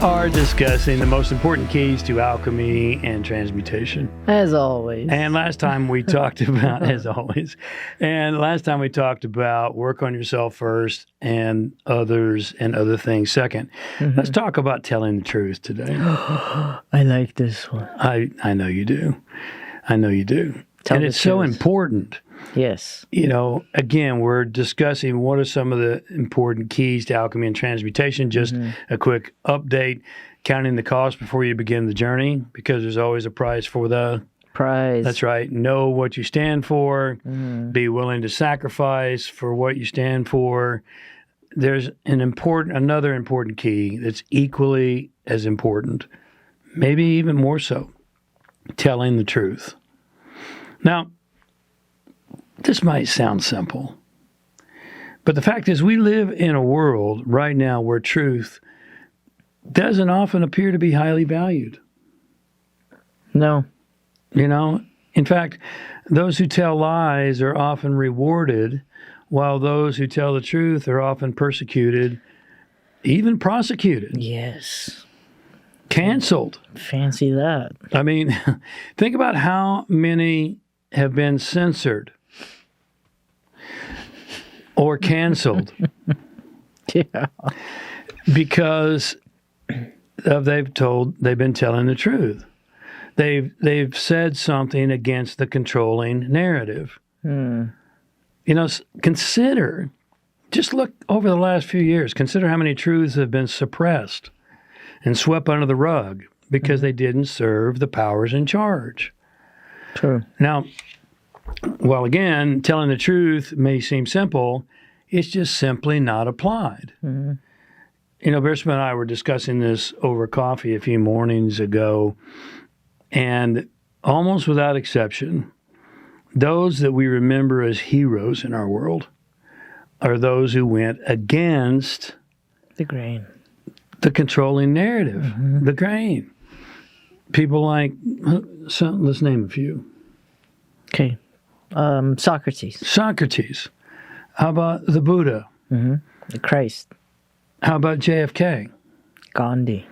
are discussing the most important keys to alchemy and transmutation. As always. And last time we talked about, as always, and last time we talked about work on yourself first and others and other things second. Let's talk about telling the truth today. I like this one. I know you do. I know you do. Tell and the it's so truth. important. Yes. You know, again, we're discussing what are some of the important keys to alchemy and transmutation. Just a quick update, counting the cost before you begin the journey, because there's always a price for the Prize. That's right. Know what you stand for. Be willing to sacrifice for what you stand for. There's another important key that's equally as important, maybe even more so, telling the truth. Now, this might sound simple, but the fact is we live in a world right now where truth doesn't often appear to be highly valued. No. You know, in fact, those who tell lies are often rewarded, while those who tell the truth are often persecuted, even prosecuted, Yes. canceled. Fancy that. I mean, think about how many have been censored or canceled Yeah. because they've been telling the truth. They've said something against the controlling narrative. You know, just look over the last few years, consider how many truths have been suppressed and swept under the rug because they didn't serve the powers in charge. True. Now, while again, telling the truth may seem simple, it's just simply not applied. You know, Bersabeh and I were discussing this over coffee a few mornings ago, and almost without exception, those that we remember as heroes in our world are those who went against The grain. the controlling narrative, the grain. People like, let's name a few. Okay. Socrates. Socrates. How about the Buddha? The Christ. How about JFK? Gandhi.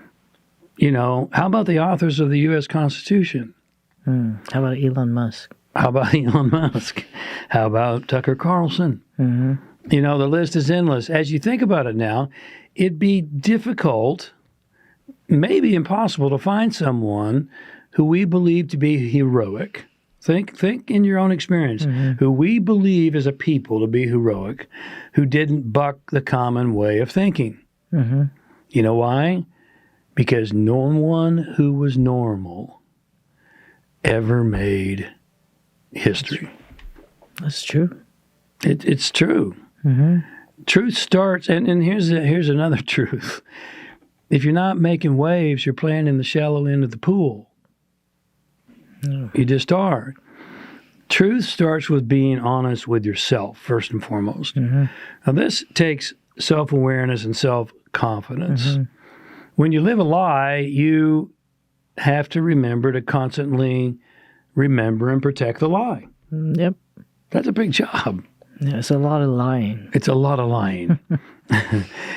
You know, how about the authors of the U.S. Constitution? How about Elon Musk? How about Elon Musk? How about Tucker Carlson? You know, the list is endless. As you think about it now, it'd be difficult, maybe impossible, to find someone who we believe to be heroic. Think in your own experience, who we believe as a people to be heroic, who didn't buck the common way of thinking. You know why? Because no one who was normal ever made history. That's true. It's true. Truth starts, and here's another truth. If you're not making waves, you're playing in the shallow end of the pool. You just are. Truth starts with being honest with yourself, first and foremost. Now, this takes self-awareness and self-confidence. When you live a lie, you have to remember to constantly remember and protect the lie. Yep. That's a big job. Yeah, it's a lot of lying. It's a lot of lying.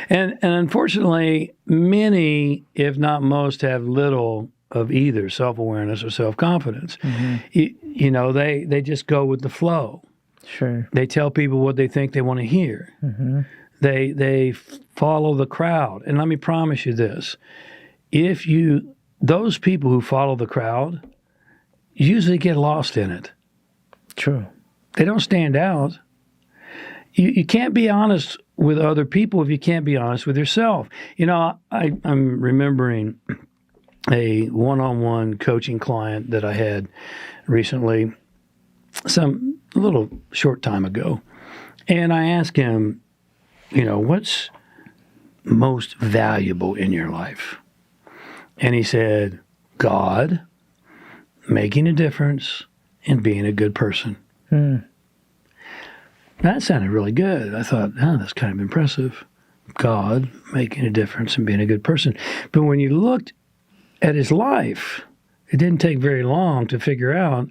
and unfortunately, many, if not most, have little of either self-awareness or self-confidence. You know, they just go with the flow. Sure. They tell people what they think they want to hear. They follow the crowd. And let me promise you this. Those people who follow the crowd usually get lost in it. True. They don't stand out. You can't be honest with other people if you can't be honest with yourself. You know, I'm remembering a one-on-one coaching client that I had recently, a little short time ago. And I asked him, you know, what's most valuable in your life? And he said, God, making a difference, and being a good person. That sounded really good. I thought, that's kind of impressive. God, making a difference, and being a good person. But when you looked at his life, it didn't take very long to figure out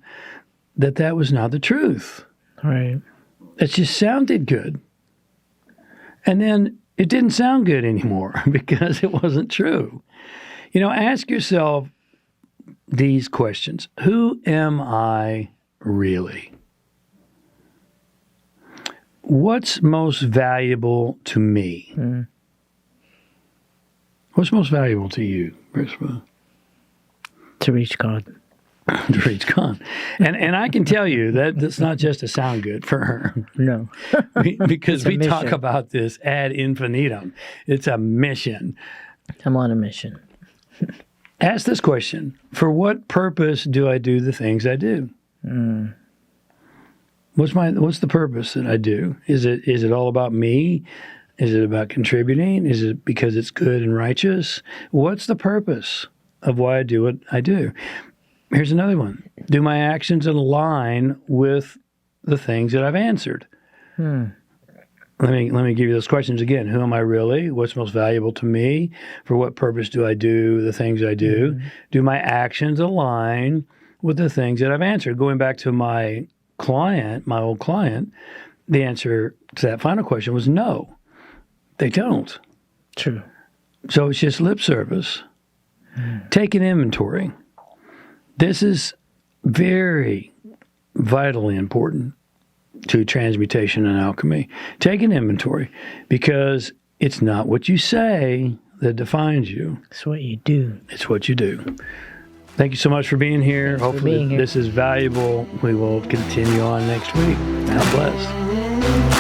that was not the truth. Right. It just sounded good. And then it didn't sound good anymore because it wasn't true. Ask yourself these questions. Who am I really? What's most valuable to me? What's most valuable to you, Bersabeh? To reach God. To reach God. And I can tell you that that's not just to sound good for her. No. Because we talk mission. about this ad infinitum. It's a mission. I'm on a mission. Ask this question. For what purpose do I do the things I do? What's the purpose that I do? Is it all about me? Is it about contributing? Is it because it's good and righteous? What's the purpose of why I do what I do? Here's another one. Do my actions align with the things that I've answered? Let me give you those questions again. Who am I really? What's most valuable to me? For what purpose do I do the things I do? Do my actions align with the things that I've answered? Going back to my old client, the answer to that final question was no. They don't. True. So it's just lip service. Take an inventory. This is very vitally important to transmutation and alchemy. Take an inventory because it's not what you say that defines you. It's what you do. It's what you do. Thank you so much for being here. Thanks for Hopefully being here. this is valuable. We will continue on next week. God bless.